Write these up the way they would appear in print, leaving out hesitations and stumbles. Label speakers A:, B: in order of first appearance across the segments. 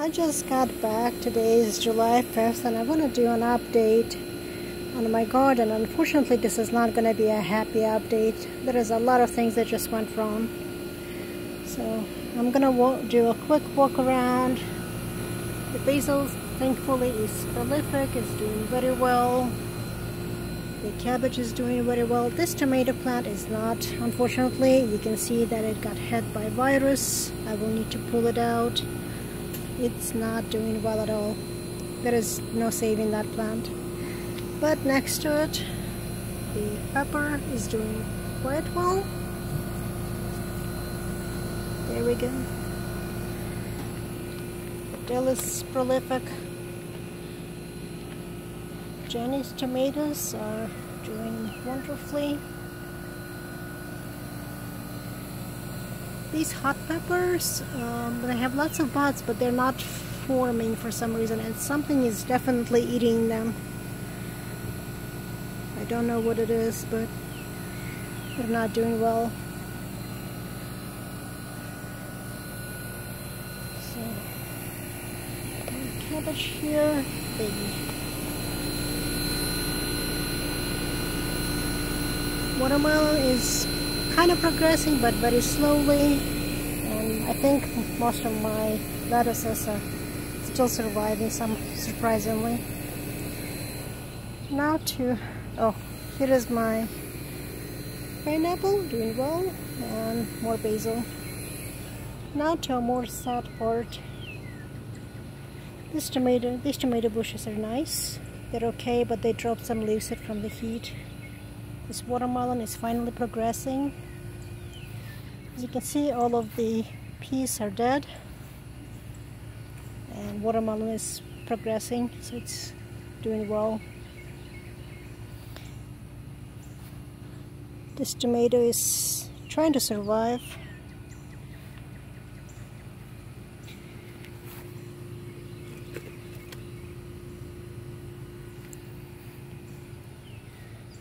A: I just got back. Today is July 5th and I want to do an update on my garden. Unfortunately, this is not going to be a happy update. There is a lot of things that just went wrong. So I'm going to do a quick walk around. The basil, thankfully, is prolific, is doing very well. The cabbage is doing very well. This tomato plant is not, unfortunately. You can see that it got hit by virus. I will need to pull it out. It's not doing well at all. There is no saving that plant. But next to it, the pepper is doing quite well. There we go. The dill is prolific. Jenny's tomatoes are doing wonderfully. These hot peppers, they have lots of buds, but they're not forming for some reason, and something is definitely eating them. I don't know what it is, but they're not doing well. So, cabbage here, baby. Watermelon is kind of progressing, but very slowly, and I think most of my lettuces are still surviving, some surprisingly. Now to, here is my pineapple doing well, and more basil. Now to a more sad part. These tomato bushes are nice. They're okay, but they dropped some leaves from the heat. This watermelon is finally progressing. As you can see, all of the peas are dead, and watermelon is progressing, so it's doing well. This tomato is trying to survive.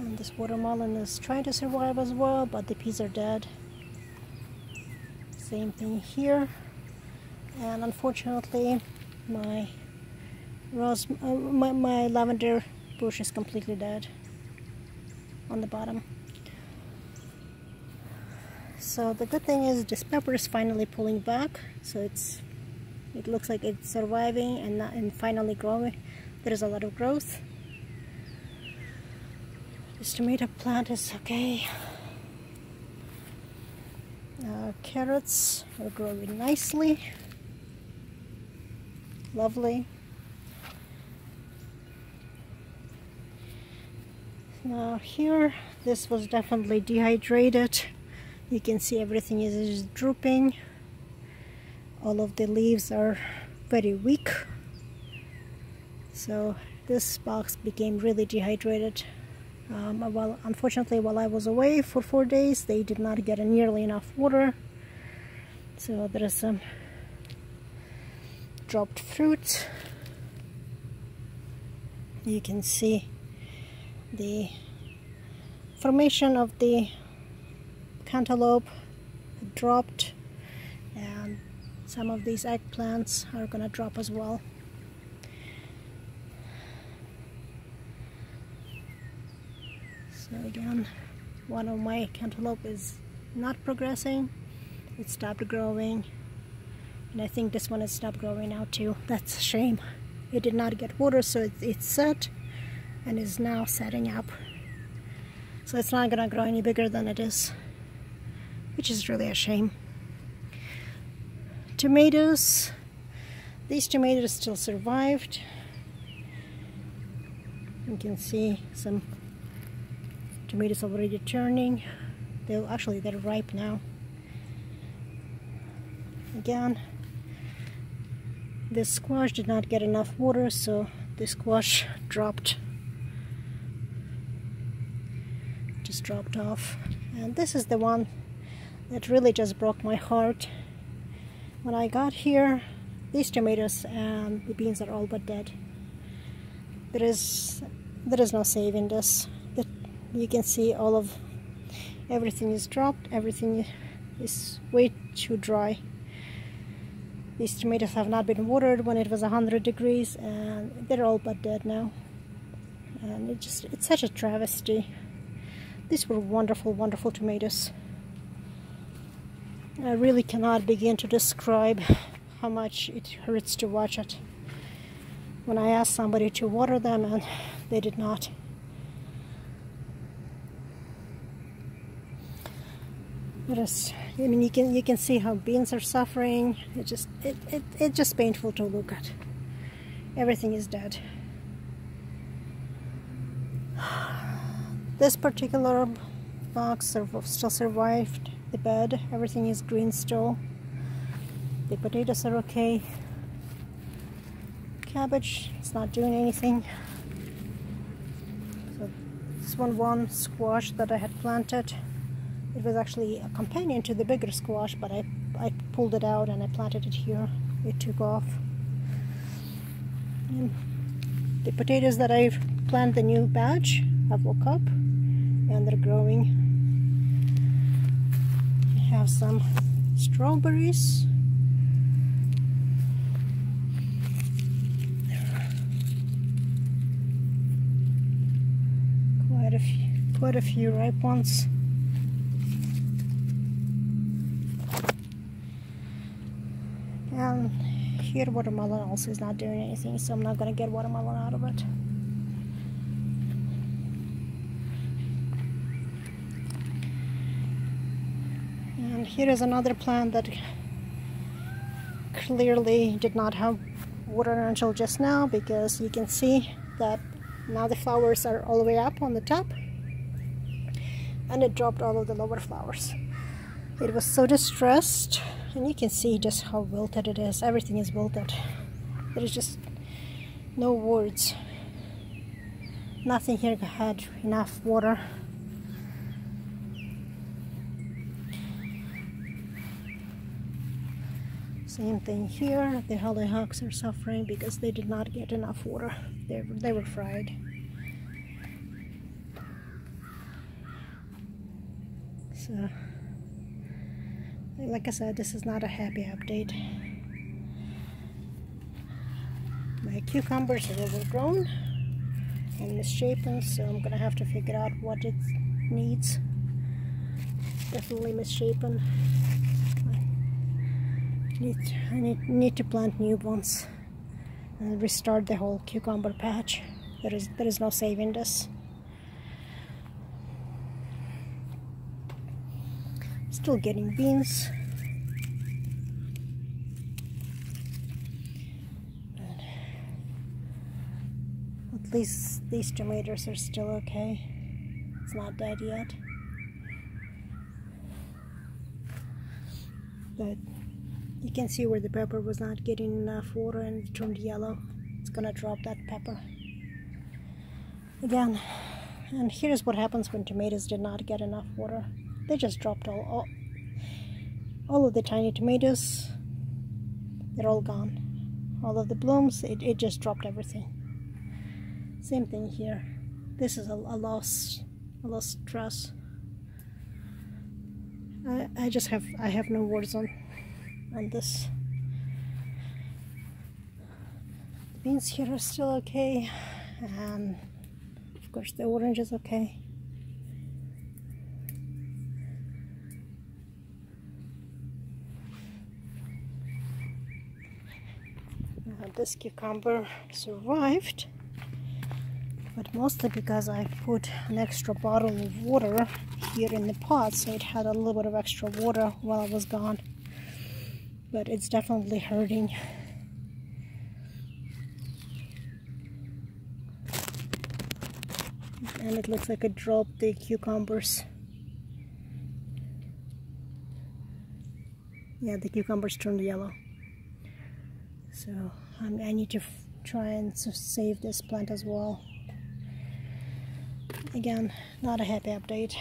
A: And this watermelon is trying to survive as well, but the peas are dead. Same thing here. And unfortunately, my lavender bush is completely dead on the bottom. So the good thing is this pepper is finally pulling back, so it looks like it's surviving and finally growing. There is a lot of growth. This tomato plant is okay. Carrots are growing nicely. Lovely. Now here, this was definitely dehydrated. You can see everything is drooping. All of the leaves are very weak. So this box became really dehydrated. Unfortunately, while I was away for 4 days, they did not get nearly enough water. So there is some dropped fruit. You can see the formation of the cantaloupe dropped, and some of these eggplants are gonna drop as well. So again, one of my cantaloupe is not progressing. It stopped growing, and I think this one has stopped growing now too. That's a shame. It did not get water, so it's set and is now setting up. So it's not gonna grow any bigger than it is, which is really a shame. Tomatoes. These tomatoes still survived. You can see some tomatoes already turning. They're ripe now. Again, this squash did not get enough water, so the squash just dropped off. And this is the one that really just broke my heart. When I got here, these tomatoes and the beans are all but dead. There is no saving this. You can see everything is dropped, everything is way too dry. These tomatoes have not been watered when it was 100 degrees, and they're all but dead now. And it's such a travesty. These were wonderful, wonderful tomatoes. I really cannot begin to describe how much it hurts to watch it. When I asked somebody to water them, and they did not. I mean, you can see how beans are suffering. It's just painful to look at. Everything is dead. This particular box still survived the bed. Everything is green still. The potatoes are okay. Cabbage is not doing anything. So this one squash that I had planted, it was actually a companion to the bigger squash, but I pulled it out and I planted it here. It took off. And the potatoes that I've planted the new batch have woke up and they're growing. I have some strawberries. Quite a few ripe ones. And here watermelon also is not doing anything, so I'm not going to get watermelon out of it. And here is another plant that clearly did not have water until just now, because you can see that now the flowers are all the way up on the top, and it dropped all of the lower flowers. It was so distressed, and you can see just how wilted it is. Everything is wilted. There is just no words. Nothing here had enough water. Same thing here. The hollyhocks are suffering because they did not get enough water. They were fried. So, like I said, this is not a happy update. My cucumbers are overgrown and misshapen, so I'm gonna have to figure out what it needs. Definitely misshapen. I need to plant new ones and restart the whole cucumber patch. There is no saving this. Still getting beans. But at least these tomatoes are still okay. It's not dead yet. But you can see where the pepper was not getting enough water and it turned yellow. It's gonna drop that pepper again. And here's what happens when tomatoes did not get enough water. They just dropped all of the tiny tomatoes. They're all gone. All of the blooms, it just dropped everything. Same thing here. This is a lost truss. I have no words on this. The beans here are still okay, and of course the orange is okay. This cucumber survived, but mostly because I put an extra bottle of water here in the pot, so it had a little bit of extra water while I was gone. But it's definitely hurting. And it looks like it dropped the cucumbers. Yeah, the cucumbers turned yellow. So I need to try and save this plant as well. Again, not a happy update.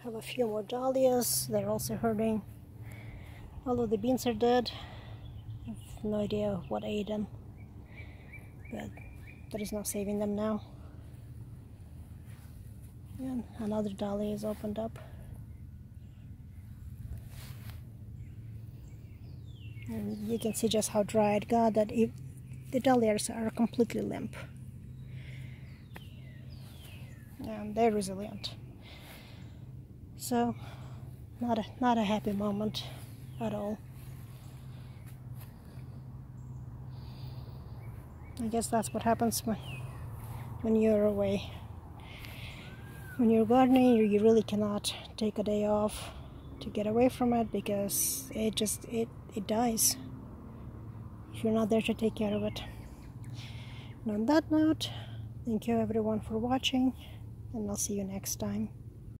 A: Have a few more dahlias. They're also hurting. All of the beans are dead. I have no idea what ate them, but there is no saving them now. And another dahlia is opened up. And you can see just how dry it got, that the dahlias are completely limp. And they're resilient. So, not a happy moment at all. I guess that's what happens when you're away. When you're gardening, you really cannot take a day off to get away from it, because it dies if you're not there to take care of it. And on that note, thank you everyone for watching, and I'll see you next time.